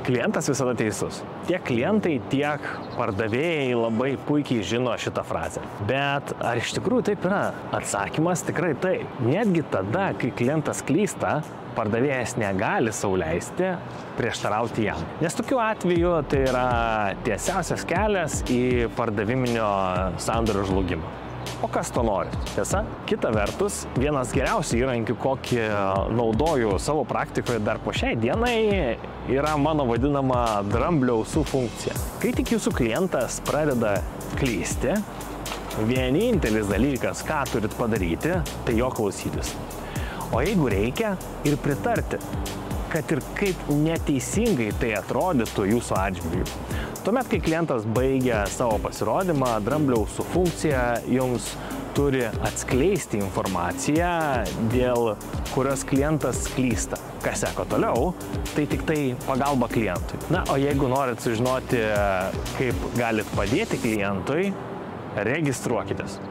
Klientas visada teisus. Tiek klientai, tiek pardavėjai labai puikiai žino šitą frazę. Bet ar iš tikrųjų taip yra? Atsakymas tikrai taip. Netgi tada, kai klientas klysta, pardavėjas negali sau leisti prieštarauti jam. Nes tokiu atveju tai yra tiesiausias kelias į pardaviminio sandorio žlugimą. O kas to nori? Tiesa? Kita vertus, vienas geriausių įrankių, kokį naudoju savo praktikoje dar po šiai dienai, yra mano vadinama dramblio ausų funkcija. Kai tik jūsų klientas pradeda klysti, vienintelis dalykas, ką turit padaryti, tai jo klausytis. O jeigu reikia, ir pritarti, kad ir kaip neteisingai tai atrodytų jūsų atžvilgiu. Tuomet, kai klientas baigia savo pasirodymą, dramblio ausų funkcija jums turi atskleisti informaciją, dėl kurios klientas klysta. Kas seko toliau, tai tik tai pagalba klientui. Na, o jeigu norit sužinoti, kaip galit padėti klientui, registruokitės.